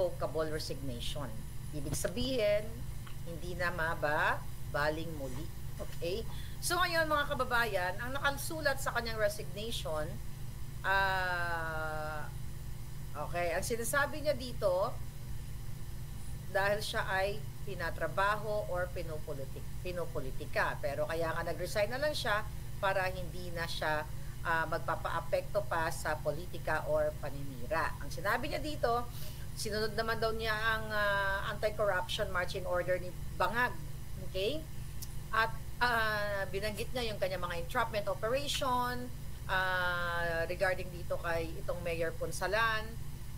irrevocable resignation. Ibig sabihin, hindi na mababaling muli. Okay? So ngayon mga kababayan, ang nakasulat sa kanyang resignation, okay, ang sinasabi niya dito, dahil siya ay tinatrabaho or pinupolitika. Pero kaya nga nag-resign na lang siya para hindi na siya magpapa-apekto pa sa politika or paninira. Ang sinabi niya dito, sinunod naman daw niya ang anti-corruption marching order ni Bangag. Okay? At binanggit niya yung kanyang mga entrapment operation regarding dito kay itong Mayor Punsalan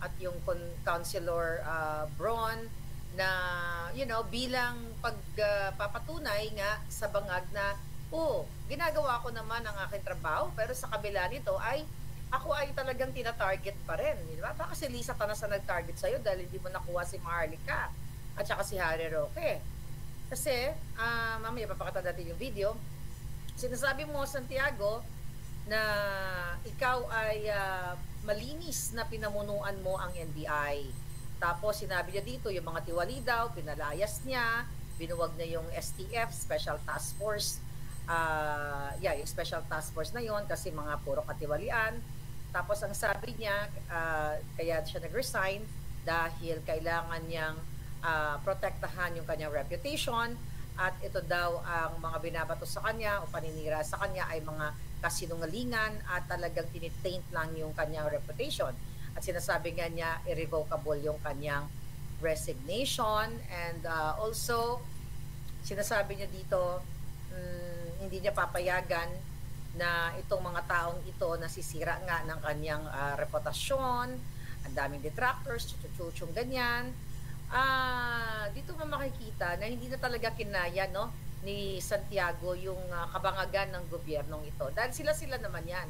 at yung Councilor Bron na bilang pagpapatunay nga sa Bangag na ginagawa ko naman ang aking trabaho pero sa kabila nito ay ako ay talagang tina-target pa rin, di ba? Baka si Lisa Tanas na nag-target sa'yo dahil hindi mo nakuha si Maharlika at saka si Harry Roque. Kasi, mamaya papakita natin yung video, sinasabi mo, Santiago, na ikaw ay malinis na pinamunuan mo ang NBI. Tapos sinabi niya dito, yung mga tiwali daw, pinalayas niya, binuwag na yung STF, Special Task Force, yung Special Task Force na yon kasi mga puro katiwalian. Tapos ang sabi niya, kaya siya nag-resign dahil kailangan niyang protektahan yung kanyang reputation at ito daw ang mga binabato sa kanya o paninira sa kanya ay mga kasinungalingan at talagang tinitaint lang yung kanyang reputation. At sinasabi nga niya irrevocable yung kanyang resignation and also sinasabi niya dito hindi niya papayagan na itong mga taong ito nasisira nga ng kanyang reputasyon, ang daming detractors, chuchuchung ganyan. Dito mo makikita na hindi na talaga kinaya ni Santiago yung kabangagan ng gobyernong ito. Dahil sila naman yan.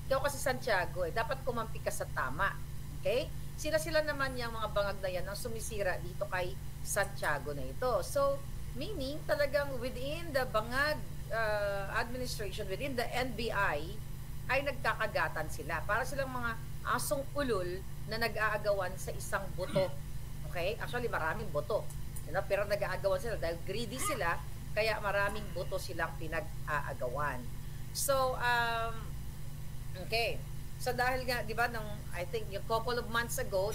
Ikaw kasi Santiago, dapat kumampi ka sa tama. Okay? Sila naman yung mga bangag na yan ang sumisira dito kay Santiago na ito. So, meaning talagang within the bangag administration, within the NBI, ay nagkakagatan sila. Para silang mga asong ulol na nag-aagawan sa isang buto. Okay? Actually, maraming boto. Pero nag-aagawan sila dahil greedy sila, kaya maraming boto silang pinag-aagawan. So, okay. So, dahil nga, di ba, I think, yung couple of months ago,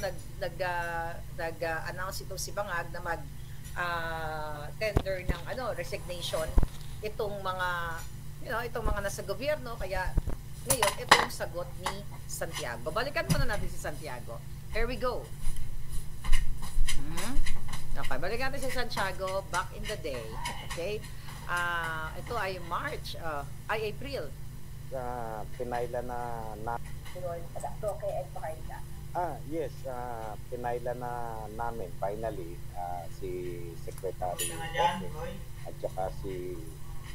nag-announce itong si Bangag na tender ng resignation itong mga, itong mga nasa gobyerno, kaya ngayon, ito yung sagot ni Santiago. Balikan muna natin si Santiago. Here we go. Okay, balikan natin si Santiago back in the day. Okay? Ito ay March, April. Pinayla na yes, pinayla na namin finally si Secretary Roque at saka si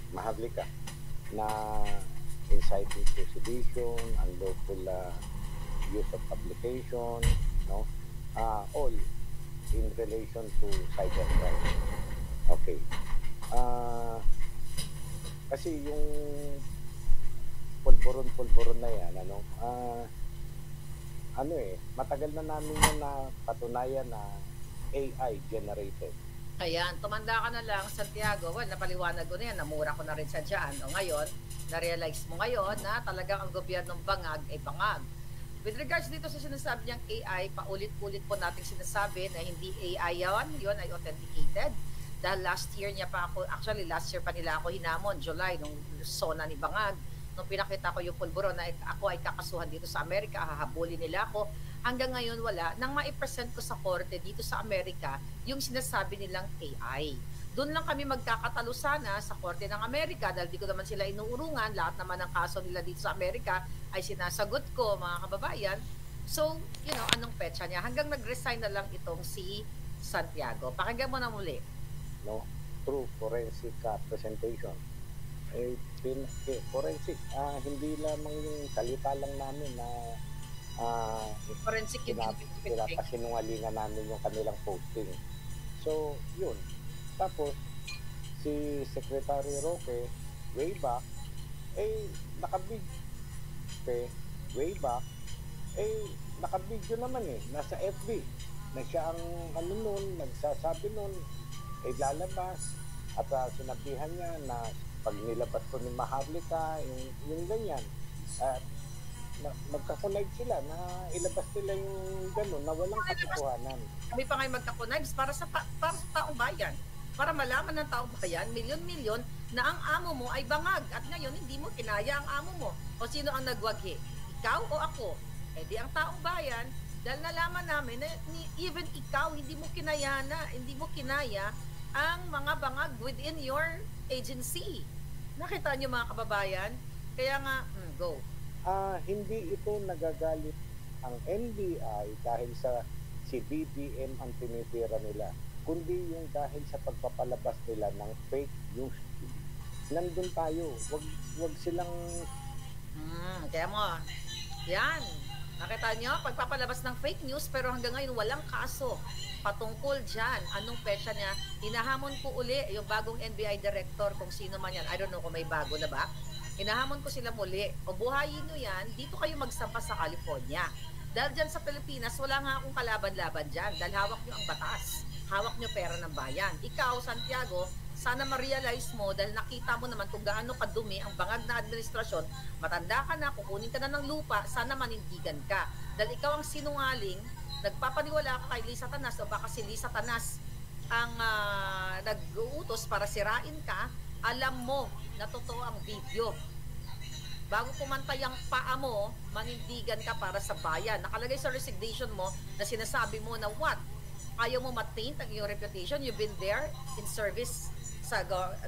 Maharlika na inciting to sedition, unlawful use of publication, all in relation to cybercrime. Okay. Kasi yung pulburon na yan, matagal na namin yan na patunayan na AI generated. Ayan, tumanda ka na lang, Santiago. Well, napaliwanag ko na yan, namura ko na rin sa dyan. O ngayon, na-realize mo ngayon na talagang ang gobyernong bangag ay bangag. With regards dito sa sinasabi niyang AI, paulit-ulit po natin sinasabi na hindi AI yun ay authenticated. Dahil last year pa nila ako hinamon, July, nung SONA ni Bangag. Nung pinakita ko yung pulburon na ako ay kakasuhan dito sa Amerika, hahabulin nila ako. Hanggang ngayon wala. Nang ma-present ko sa korte dito sa Amerika, yung sinasabi nilang AI. Doon lang kami magkakatalo sana sa korte ng Amerika dahil di ko naman sila inuurungan. Lahat naman ng kaso nila dito sa Amerika ay sinasagot ko, mga kababayan. So, anong petsa niya? Hanggang nag-resign na lang itong si Santiago. Pakinggan mo na muli. Through forensic presentation. Forensic, hindi lamang yung salita lang namin na forensic pinapasinungalingan namin yung kanilang posting. So, yun. Tapos, si Secretary Roque, way back, nakabidyo naman nasa FB. na siya ang ano nun, nagsasabi nun, ay lalabas. At sinabihan niya na pag nilabas ko ni Maharlika, yung ganyan. At magka-connect sila na ilabas nila yung gano'n na walang katotohanan. Kami pa ngayon magka-connect para sa taong bayan. Para malaman ng taong bayan, milyon-milyon, na ang amo mo ay bangag. At ngayon, hindi mo kinaya ang amo mo. O sino ang nagwaghi? Ikaw o ako? Eh di ang taong bayan, dahil nalaman namin na even ikaw, hindi mo kinaya ang mga bangag within your agency. Nakita niyo mga kababayan? Kaya nga, go. Hindi ito nagagalit ang NBI dahil sa si BBM ang tinitira nila, kundi yung dahil sa pagpapalabas nila ng fake news. Nandun tayo. Wag silang... Kaya mo, yan. Nakita nyo, pagpapalabas ng fake news, pero hanggang ngayon walang kaso patungkol dyan. Anong petsa niya? Hinahamon ko uli yung bagong NBI director, kung sino man yan. I don't know kung may bago na ba. Hinahamon ko sila muli. O buhayin nyo yan, dito kayo magsampa sa California. Dahil dyan sa Pilipinas, wala nga akong kalaban-laban dyan. Dahil hawak nyo ang batas. Hawak nyo pera ng bayan. Ikaw, Santiago, sana ma-realize mo dahil nakita mo naman kung gaano kadumi ang bangag na administrasyon, matanda ka na, kukunin ka na ng lupa, sana manindigan ka. Dahil ikaw ang sinungaling, nagpapaniwala ka kay Lisa Tanas o baka si Lisa Tanas ang nag-uutos para sirain ka, alam mo na totoo ang video. Bago pumantay ang paa mo, manindigan ka para sa bayan. Nakalagay sa resignation mo na sinasabi mo na what? Ayaw mo ma-taint ang iyong reputation, you've been there in service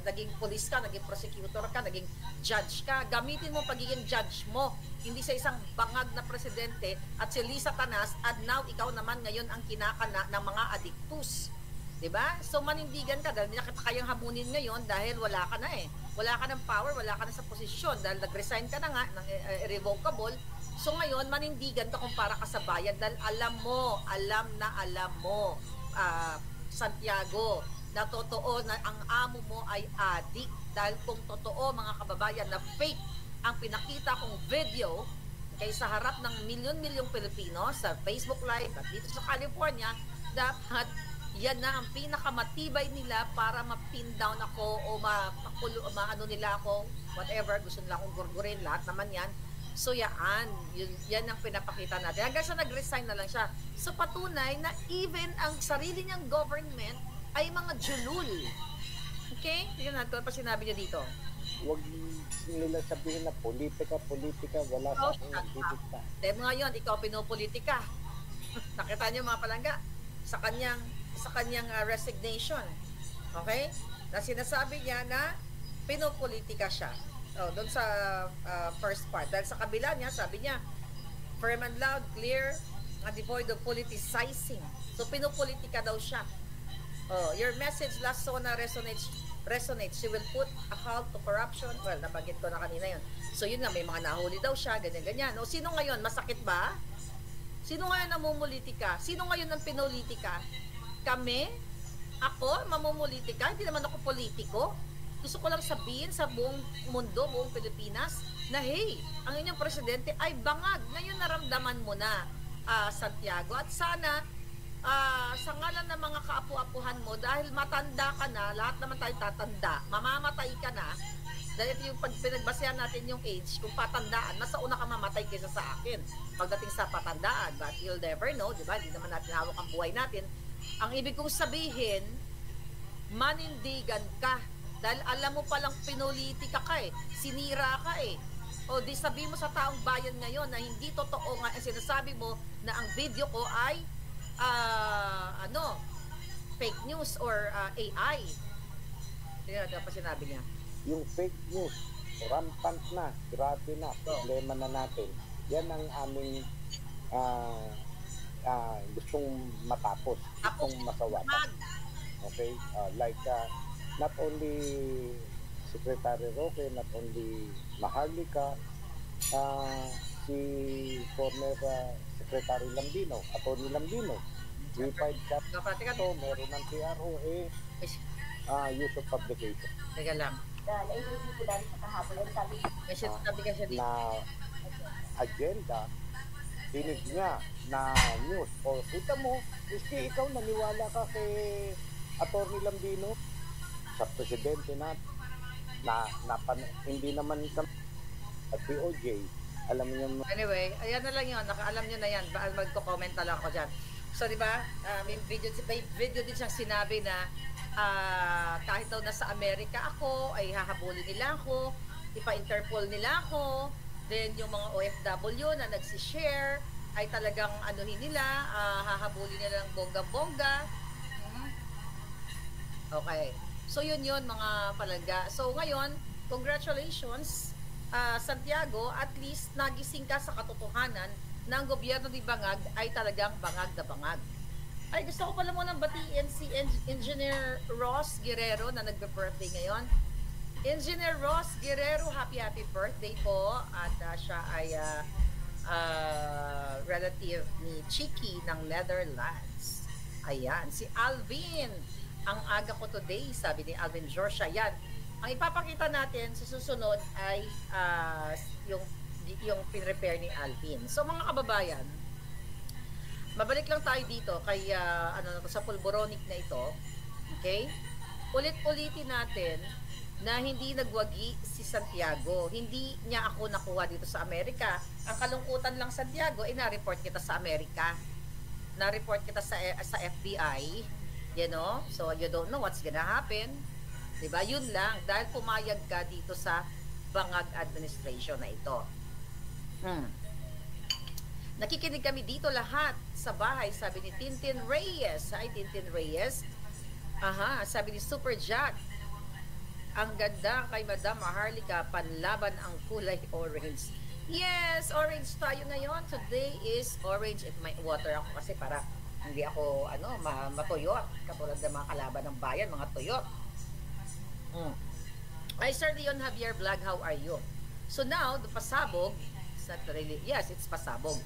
naging police ka, naging prosecutor ka, naging judge ka. Gamitin mo pagiging judge mo, hindi sa isang bangag na presidente at si Lisa Tanas, at now ikaw naman ngayon ang kinakana ng mga adictus. Diba? So manindigan ka dahil hindi na kita kayang hamunin ngayon dahil wala ka na eh. Wala ka ng power, wala ka na sa posisyon dahil nag-resign ka na nga ng irrevocable. So ngayon manindigan ka kung para ka sa bayan dahil alam mo, Santiago, na totoo na ang amo mo ay adik. Dahil kung totoo mga kababayan na fake ang pinakita kong video sa harap ng milyon-milyong Pilipino sa Facebook Live at dito sa California, dapat yan na ang pinakamatibay nila para ma-pin down ako o maano nila ako, whatever, gusto nila akong gurgurin, lahat naman yan. So yan ang pinapakita natin. Hanggang sa nag-resign na lang siya. So patunay na even ang sarili niyang government ay mga julul. Okay? Tignan natin pa sinabi niya dito. Huwag nila sabihin na politika, wala sa aking nagdidikta. Dahil ngayon, ikaw pinopolitika. Nakita niyo mga palangga sa kanyang resignation. Okay? Na sinasabi niya na pinopolitika siya. Doon sa first part. Dahil sa kabila niya, sabi niya, firm and loud, clear, and devoid of politicizing. So, pinopolitika daw siya. Your message last zona resonates. She will put a halt to corruption. Well, nabanggit ko na kanina yun. So, yun nga, may mga nahuli daw siya, ganyan-ganyan. O, sino ngayon? Masakit ba? Sino ngayon namumulitika? Sino ngayon ang pinulitika? Kami? Ako? Mamumulitika? Hindi naman ako politiko. Gusto ko lang sabihin sa buong mundo, buong Pilipinas, na hey, ang inyong presidente ay bangag. Ngayon naramdaman mo na, Santiago. At sana, sa ngalan ng mga kaapu-apuhan mo, dahil matanda ka na, lahat naman tayo tatanda, mamamatay ka na, dahil yung pinagbasehan natin yung age, kung patandaan, nasa una ka mamatay kaysa sa akin, pagdating sa patandaan, but you'll never know, di ba? Hindi naman natin hawak ang buhay natin. Ang ibig kong sabihin, manindigan ka, dahil alam mo palang pinulitika ka eh, sinira ka eh. O di sabi mo sa taong bayan ngayon na hindi totoo nga ang sinasabi mo na ang video ko ay fake news or AI. Tingnan natin pa sinabi niya. Yung fake news, rampant na, grabe na, problema na natin. Yan ang aming gustong matapos, gustong masawatan. Okay? Not only Secretary Roque, not only Maharlika, si former Secretary Lambino, Atty. Lambino, G5 Cap, meron ng TROA, use of publication. Teka lang. Na-interview ko dahil sa kahapon, sabi kasi siya dito. Na agenda dinig niya na news. O kita mo, miski ikaw naniwala ka kay Atty. Lambino sa presidente hindi naman kami at DOJ, alam niyo. Anyway, ayan na lang yun. Nakaalam nyo na yan. Magko-comment na lang ako dyan. So, di ba, may video din siyang sinabi na kahit daw nasa Amerika ako, ay hahabulin nila ako, ipa-Interpol nila ako, then yung mga OFW na nagsishare, ay talagang anuhin nila, hahabulin nila ng bongga-bongga. Okay. So, yun mga palangga. So, ngayon, congratulations, Santiago, at least nagising ka sa katotohanan na ang gobyerno ni Bangag ay talagang bangag na bangag. Ay, gusto ko pala munang batiin si Engineer Ross Guerrero na nagbe-birthday ngayon. Engineer Ross Guerrero, happy birthday po. At siya ay relative ni Chiki ng Netherlands. Ayan, si Alvin. Ang aga ko today, sabi ni Alvin Georgia. Yan. Ang ipapakita natin sa susunod ay yung pinrepair ni Alvin. So mga kababayan, mabalik lang tayo dito kay sa pulboronic na ito. Okay? Ulit-ulitin natin na hindi nagwagi si Santiago. Hindi niya ako nakuha dito sa Amerika. Ang kalungkutan lang, Santiago, ay na-report kita sa Amerika. Na-report kita sa FBI. You know? So you don't know what's gonna happen. Diba? Yun lang. Dahil pumayag ka dito sa Bangag administration na ito. Nakikinig kami dito lahat sa bahay, sabi ni Tintin Reyes. Hi, Tintin Reyes. Aha, sabi ni Super Jack. Ang ganda kay Madam Maharlika, panlaban ang kulay orange. Yes, orange tayo ngayon. Today is orange. If may water ako kasi para hindi ako matuyot. Katulad ng mga kalaban ng bayan, mga tuyot. Hi, Sir Leon Javier Vlog, how are you? So now, the pasabog, yes, it's pasabog.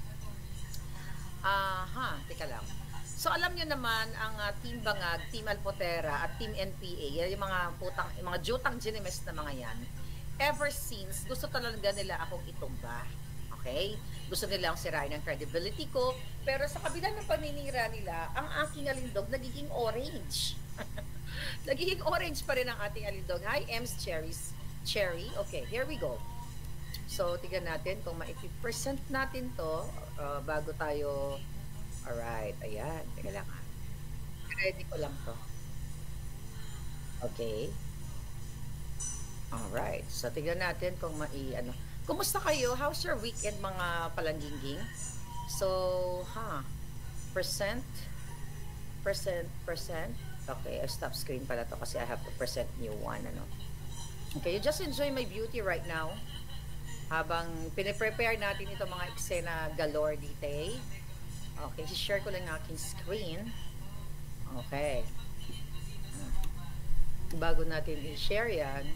Teka lang. So alam nyo naman ang Team Bangag, Team Alpotera at Team NPA, yung mga jutang ginimes na mga yan, ever since gusto talaga nila akong itumba. Okay? Gusto nila akong sirain ang credibility ko, pero sa kabila ng paninira nila, ang aking alindog nagiging orange. Nagiging orange pa rin ang ating alindog. Hi, Ems Cherry. Okay, here we go. So, tignan natin kung ma-80% natin to bago tayo. Alright, ayan. Teka lang ha. Ready ko lang to. Okay. Alright. So, tignan natin kung Kumusta kayo? How's your weekend, mga palangginging? So, percent. Okay, I stop screen pala to kasi I have to present new one, Okay, you just enjoy my beauty right now. Habang piniprepare natin ito mga eksena galore dite. Okay, share ko lang ang aking screen. Okay. Bago natin i-share yan.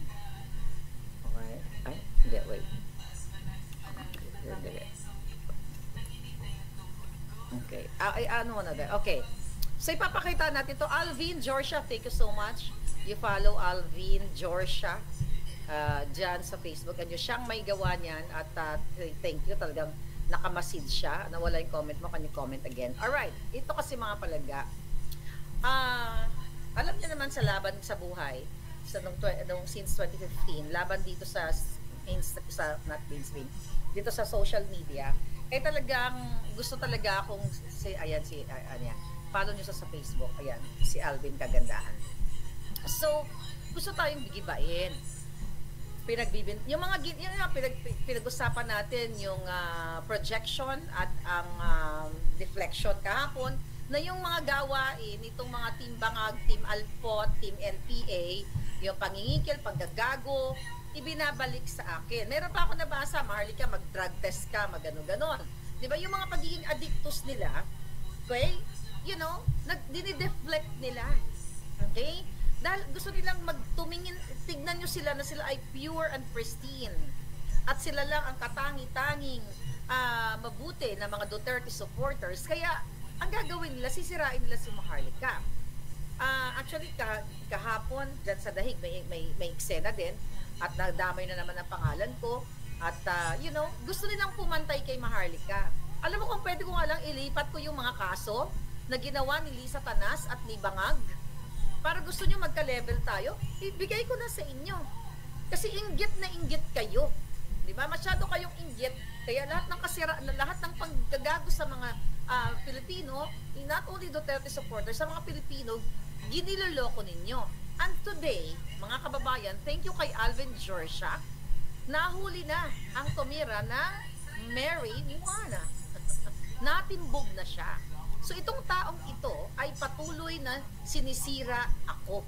Okay. Ay, hindi, wait. Okay. Okay. So, ipapakita natin to. Alvin Georgia, thank you so much. You follow Alvin Georgia dyan sa Facebook. And siyang may gawa niyan. At thank you. Talagang nakamasid siya. Nawala yung comment mo. Can you comment again? Alright. Ito kasi mga palangga. Alam niyo naman sa laban sa buhay. Since 2015. Laban dito sa not mainstream. Dito sa social media. Talagang gusto talaga akong follow nyo sa Facebook. Ayan, si Alvin Kagandahan. So, gusto tayong bigibain. Yung mga pinag-usapan natin yung projection at ang deflection kahapon na yung mga gawain nitong mga Team Bangag, Team Alpot, Team NPA, yung pangingikil, paggagago, ibinabalik sa akin. Meron pa ako nabasa, Maharlika, mag-drug test ka, mag-ano-ganon. Di ba? Yung mga pagiging addictus nila, okay? Dinideflect nila. Okay? Dahil gusto nilang magtumingin, tignan nyo sila na sila ay pure and pristine. At sila lang ang katangi-tanging mabuti na mga Duterte supporters. Kaya, ang gagawin nila, sisirain nila si Maharlika. Actually, kahapon, dyan sa Dahig, may eksena din. At nadamay na naman ang pangalan ko. At, gusto nilang pumantay kay Maharlika. Alam mo kung pwede ko nga lang ilipat ko yung mga kaso na ginawa ni Lisa Tanas at ni Bangag, para gusto nyo magka-level tayo, ibigay ko na sa inyo. Kasi inggit na inggit kayo. Di ba? Masyado kayong inggit. Kaya lahat ng lahat ng panggagago sa mga Pilipino, not only Duterte supporters, sa mga Pilipino, giniloloko ninyo. And today, mga kababayan, thank you kay Alvin Georgia, nahuli na ang tumira ng marijuana. Natimbog na siya. So itong taong ito ay patuloy na sinisira ako.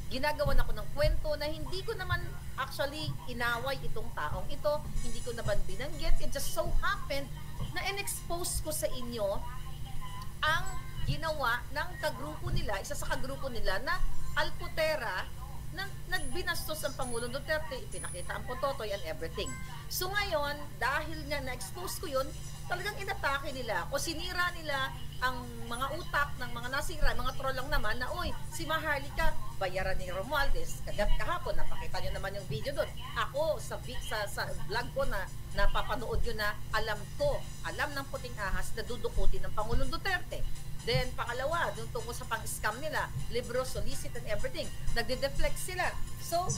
Ginagawan ako ng kwento na hindi ko naman actually inaway itong taong ito, hindi ko naman binanggit. It just so happened na in-expose ko sa inyo ang ginawa ng kagrupo nila, isa sa kagrupo nila na alputera na nagbinastos ang Pangulong Duterte, ipinakita ang pototoy and everything. So ngayon, dahil nga na-expose ko yun, talagang inatake nila ako, sinira nila ang mga utak ng mga nasira, mga troll lang naman na, uy, si Maharlika, bayaran ni Romualdez. Kahapon, napakita nyo naman yung video doon. Ako, sa vlog ko na napapanood yun na alam ng puting ahas na dudukutin ng Pangulong Duterte. Then, pangalawa, doon tungkol sa pang-scam nila, libro, solicit and everything. Nagde-deflect sila. So,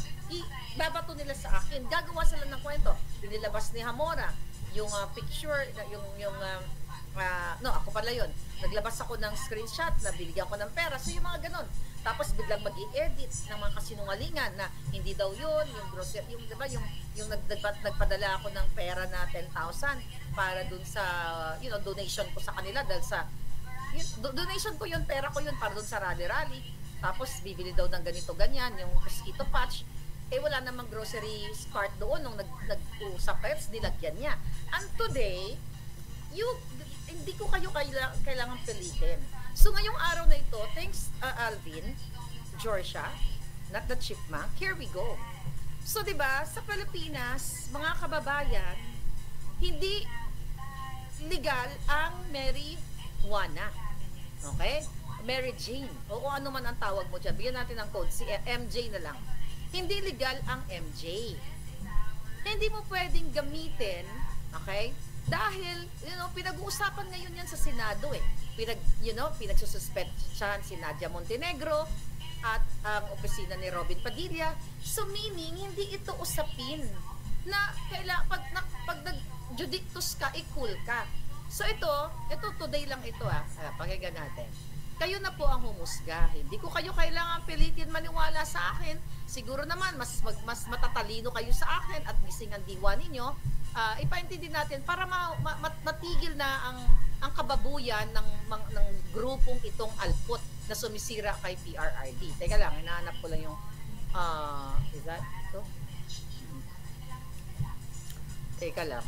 babato nila sa akin. Gagawa sila ng kwento. Nilabas ni Hamora yung picture, ako pala yun. Naglabas ako ng screenshot na binigyan ko ng pera. So, yung mga ganon. Tapos, biglang mag-i-edit ng mga kasinungalingan na hindi daw yun, yung grocery, diba, yung nagpadala ako ng pera na 10,000 para dun sa, donation ko sa kanila dahil sa donation ko yun, pera ko yun para doon sa rally. Tapos bibili daw ng ganito ganyan, yung mosquito patch. Wala namang grocery cart doon nung nag-usap kayo, nilagyan niya. And today, hindi ko kayo kailangan pilitin. So ngayong araw na ito, thanks Alvin, Georgia, not the chipmunk, here we go. So 'di ba, sa Pilipinas, mga kababayan, hindi legal ang marijuana. Okay? Mary Jane. O kung ano man ang tawag mo dyan. Bigyan natin ng code. Si MJ na lang. Hindi legal ang MJ. Hindi mo pwedeng gamitin, okay? Dahil, pinag-uusapan ngayon yan sa Senado eh. Pinagsususpetsahan si Nadia Montenegro at ang opisina ni Robin Padilla. So meaning, hindi ito usapin na pag nag-judictus ka, cool ka. So ito today lang ito pakinggan natin. Kayo na po ang humusga. Hindi ko kayo kailangan pilitin maniwala sa akin. Siguro naman mas matatalino kayo sa akin at gising ang diwa ninyo. Ipaintindi natin para matigil na ang kababuyan ng grupong itong alpot na sumisira kay PRRD. Teka lang, hinahanap ko lang yung is that ito? Teka lang.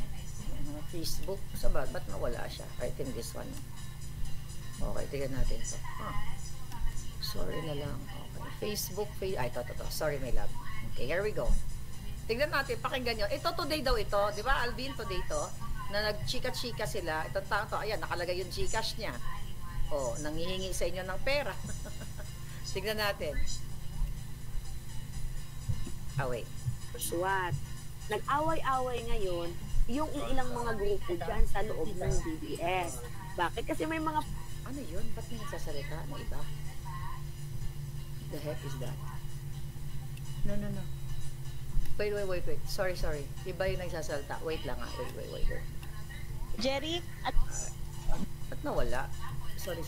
Facebook, ba't nawala siya? I think this one. Okay, tignan natin ito. Sorry na lang. Okay, Facebook, ito. Sorry, my love. Okay, here we go. Tignan natin, pakinggan nyo. Ito, today daw ito. Di ba, Alvin, today ito? Na nagchika-chika sila. Itong tao to, ayan, nakalagay yung Gcash niya. Nangihingi sa inyo ng pera. Tignan natin. Wait. SWAT. Nag-away-away ngayon yung ilang mga grupo dyan sa loob ng DBS. Bakit? Kasi may mga... Ano yun? Ba't may nagsasalita ng iba? The heck is that? No. Wait. Sorry. Iba yung nagsasalita. Wait lang Wait. Jerry? Ba't nawala? Sorry.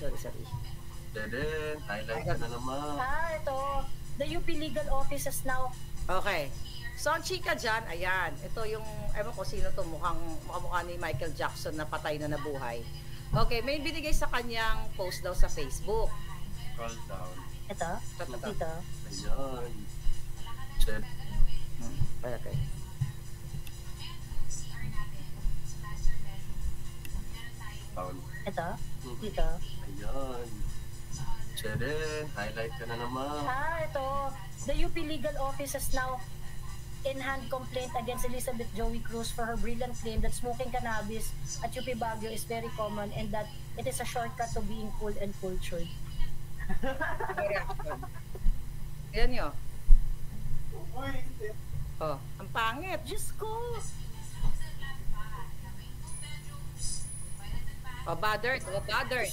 Dede, highlight ka na naman. Ito. The UP Legal Office is now... Okay. So, ang chika dyan, ayan. Ito yung, ewan ko sino to, mukha ni Michael Jackson na patay na nabuhay. Okay, may binigay sa kanyang post daw sa Facebook. Scroll down. Ito? Dito? Ayan. Check. Okay. Down. Ito? Dito? Ayan. Chere, highlight ka na naman. Ito. The UP Legal Office has now in-hand complaint against Elizabeth Joey Cruz for her brilliant claim that smoking cannabis at UP Baguio is very common and that it is a shortcut to being cool and cultured. Ayan nyo. Ang pangit. Diyos ko! Bothered. Bothered.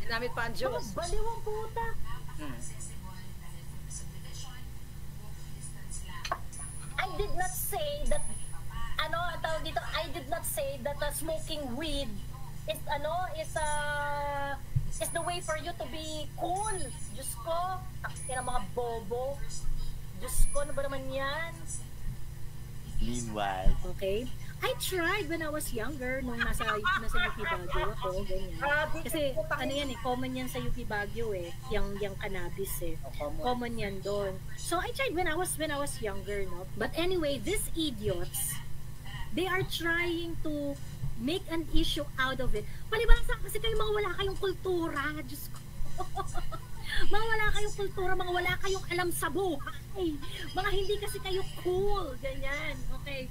Ginamit pa ang Oh, Diyos. baliw ang puta. Hmm. I did not say that, ano, ang tawag dito, I did not say that smoking weed is, is the way for you to be cool. Diyos ko, takin ang mga bobo. Diyos ko, ano ba naman yan? Meanwhile, Okay? I tried when I was younger, nung nasa UP Baguio ako, ganyan. Kasi ano yan common yan sa UP Baguio yung cannabis Common yan doon. So I tried when I was younger, no? But anyway, these idiots, they are trying to make an issue out of it. Palibasa kasi kayo mga wala kayong kultura, Diyos ko. Mga wala kayong kultura, mga wala kayong alam sa buhay. Mga hindi kasi kayo cool, ganyan. Okay.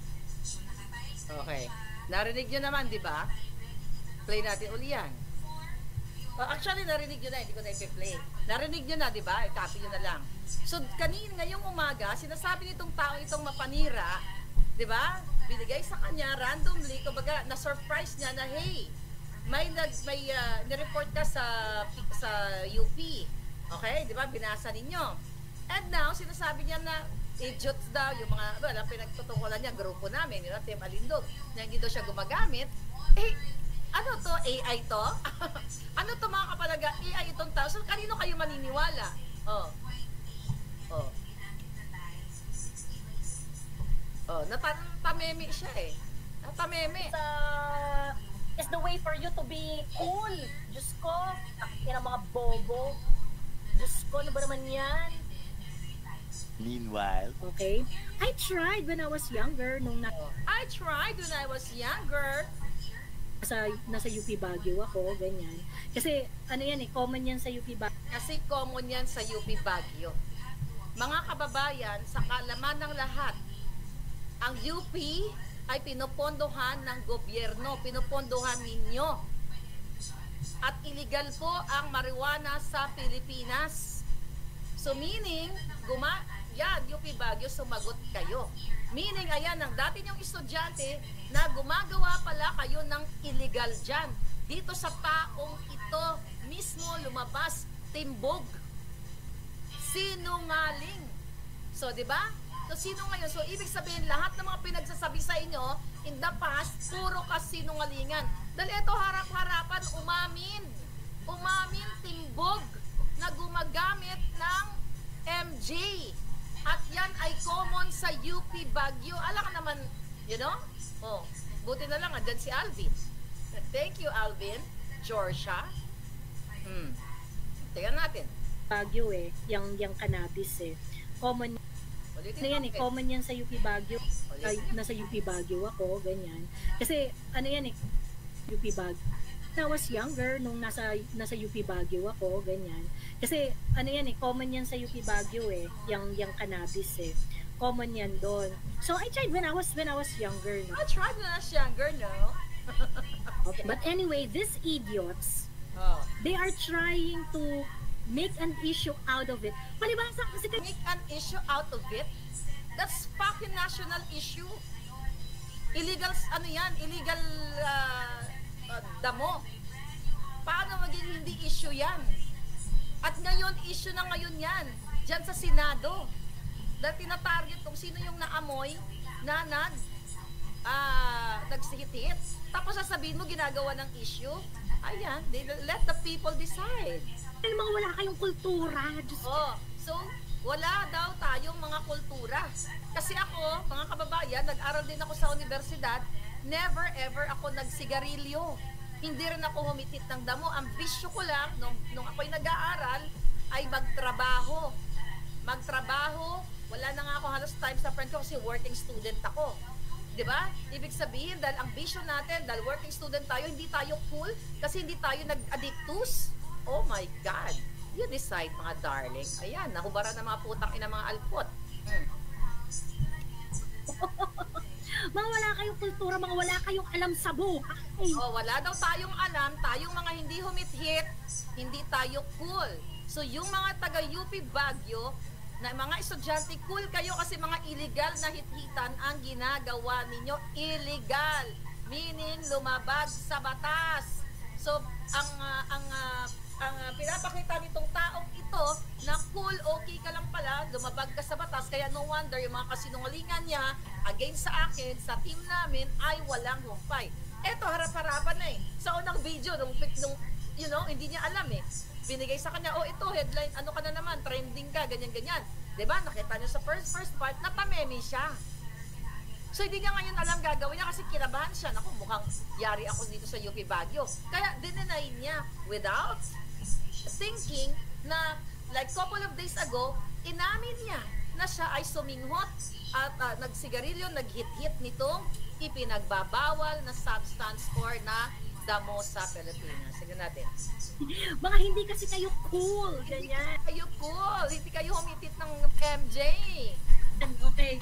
Okay. Narinig nyo naman, di ba? Play natin uli yan. Actually, narinig nyo na, hindi ko na i-play. Narinig nyo na, di ba? I-copy nyo na lang. So, ngayong umaga, sinasabi nitong tao itong mapanira, di ba? Binigay sa kanya, randomly, kumbaga, na-surprise niya na, hey, may nireport ka sa UP. Okay? Di ba? Binasa ninyo. And now, sinasabi niya na, idiots daw, yung mga, pinagtutukulan niya, grupo namin, yun, Team Alindog, na hindi daw siya gumagamit. Ano to? AI to? Ano to mga kapalaga? AI itong tao. So, kanino kayo maniniwala? Natameme siya Natameme. Is the way for you to be cool. Diyos ko, takin ang mga bobo. Diyos ko, ano ba naman yan? meanwhile, Okay? I tried when I was younger, nung I tried when I was younger. nasa UP Baguio ako, ganyan. Kasi ano yan common yan sa UP Baguio. Kasi common yan sa UP Baguio. Mga kababayan, sa kalaman ng lahat, ang UP ay pinupondohan ng gobyerno, pinupondohan ninyo. At illegal po ang marijuana sa Pilipinas. So meaning, UP Baguio, sumagot kayo. Meaning, ayan, ang dati niyong estudyante na gumagawa pala kayo ng illegal dyan. Dito sa taong ito mismo lumabas, timbog. Sinungaling. So, di ba? So, sino ngayon? So, ibig sabihin, lahat ng mga pinagsasabi sa inyo, in the past, puro kasinungalingan. Dahil ito, harap-harapan, umamin, timbog, na gumagamit ng MJ. At yan ay common sa UP Baguio. Alam ka naman, you know? Buti na lang, andyan si Alvin. Thank you, Alvin. Georgia. Tingnan natin. Baguio yung cannabis Common Ulitin na yan natin. common yan sa UP Baguio. Ay, nasa UP Baguio ako, ganyan. Kasi ano yan UP Baguio. When I was younger, nung nasa UP Baguio ako, ganyan. Kasi ano yan common yan sa UP Baguio yung cannabis Common yan doon. So I tried when I was younger, no? I tried when I was younger, no? Okay. But anyway, these idiots, they are trying to make an issue out of it. Palibasa kasi Make an issue out of it? That's fucking national issue. Illegal, illegal damo. Paano maging hindi issue yan? At ngayon, issue na ngayon yan. Diyan sa Senado. Dahil tinatarget kung sino yung naamoy na nagsihit-hit. Tapos sasabihin mo ginagawa ng issue. Ayan, let the people decide. mga wala kayong kultura. Diyos ko. So, wala daw tayong mga kultura. Kasi ako, mga kababayan, nag-aral din ako sa universidad, never ever ako nagsigarilyo. Hindi rin ako humitit ng damo. Ang bisyo ko lang, nung ako'y nag-aaral, ay magtrabaho. Wala na nga ako halos time sa friend ko kasi working student ako. Diba? Ibig sabihin, dahil ang bisyo natin, dahil working student tayo, hindi tayo cool kasi hindi tayo nag-addictus. Oh my God. You decide, mga darling. Ayan, nahubaran ng mga putang ina mga alpot. Mga wala kayong kultura, mga wala kayong alam sa buhay. Wala daw tayong alam, tayong mga hindi humit-hit, hindi tayo cool. So yung mga taga-UP Baguio, na mga estudyante, cool kayo kasi mga illegal na hit-hitan ang ginagawa ninyo. Illegal. meaning lumabag sa batas. So, ang pinapakita nitong taong ito na cool, okay ka lang pala, lumabag ka sa batas, kaya no wonder yung mga kasinungalingan niya against sa akin, sa team namin, ay walang humpay. Eto, harap-harapan na eh. Sa unang video, nung hindi niya alam eh. Binigay sa kanya, ito, headline, ano ka na naman, trending ka, ganyan-ganyan. Diba? Nakita niyo sa first part, napameme siya. So, hindi niya ngayon alam gagawin niya kasi kinabahan siya. Naku, mukhang yari ako dito sa UP Baguio. Kaya, dinenay niya without thinking na like couple of days ago, inamin niya na siya ay suminghot at nagsigarilyo, naghit-hit nitong ipinagbabawal na substance or na damo sa Pilipinas. Sige natin. Mga hindi kasi kayo cool. Ganyan. Hindi kayo cool. Hindi kayo humitit ng MJ. Okay.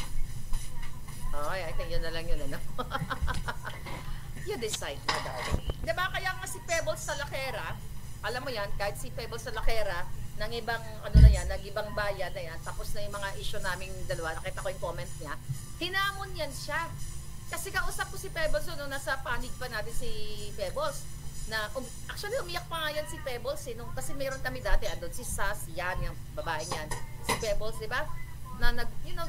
Okay, I think yun na lang yun. Ano? You decide na, darling. Diba kaya nga si Pebbles sa Lakera, alam mo yan, kahit si Pebbles sa Lakera, ng ibang, ng ibang bayan na yan, tapos na yung mga issue naming dalawa, nakita ko yung comment niya, hinamon yan siya. Kasi kausap ko si Pebbles nung nasa panig pa natin si Pebbles, na, actually umiyak pa nga yan si Pebbles, kasi meron kami dati, andun si Sas, yan, yung babae niyan, si Pebbles, di ba? Na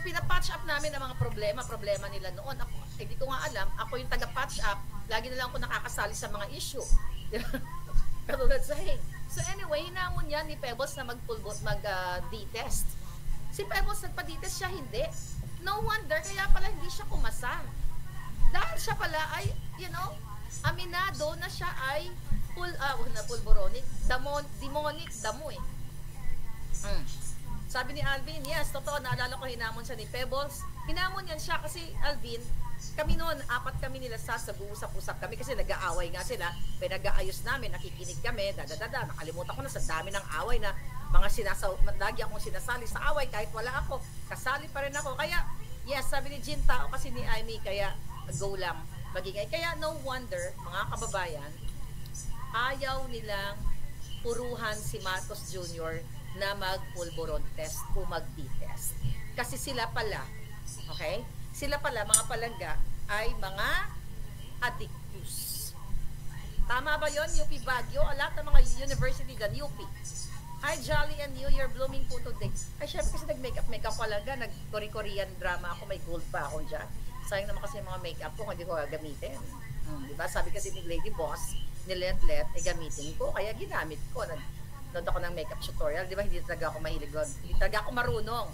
pinapatch up namin ang mga problema nila noon. Ako, hindi ko nga alam, ako yung taga-patch up, lagi na lang ako nakakasali sa mga issue. Katulad sa So anyway, hinamon yan ni Pebbles na mag-D-test. Si Pebbles nagpa-D-test siya, hindi. No wonder, kaya pala hindi siya kumasa. Dahil siya pala ay, aminado na siya ay pulboronic, demonic, damo eh. Sabi ni Alvin, yes, totoo, naalala ko hinamon siya ni Pebbles. Hinamon yan siya kasi, Alvin, kami noon, 4 kami nila nag-uusap-usap kami kasi nag-aaway nga sila, pinag-aayos namin, nakikinig kami, nakalimutan ko na sa dami ng away na lagi akong sinasali sa away kahit wala ako, kasali pa rin ako. Kaya, yes, sabi ni Jean, tao kasi ni Amy, kaya go lang, magingay. Kaya no wonder, mga kababayan, ayaw nilang puruhan si Marcos Jr. na mag-pulburon test o mag-D-test. Kasi sila pala, okay? Sila pala, mga palangga, ay mga addictus. Tama ba yon UP Baguio? A lot ng mga university dyan, UP. Hi, Jolly and New Year blooming po today. Ay, syempre kasi nag-makeup palangga, nag-Korean drama ako, may gold pa ako dyan. Sayang naman kasi yung mga makeup ko, hindi ko gagamitin. Diba? Sabi kasi ni Lady Boss, ni Let, gamitin ko, kaya ginamit ko. Nanood ako ng makeup tutorial, di ba? Hindi talaga ako mahilig doon. Hindi talaga ako marunong.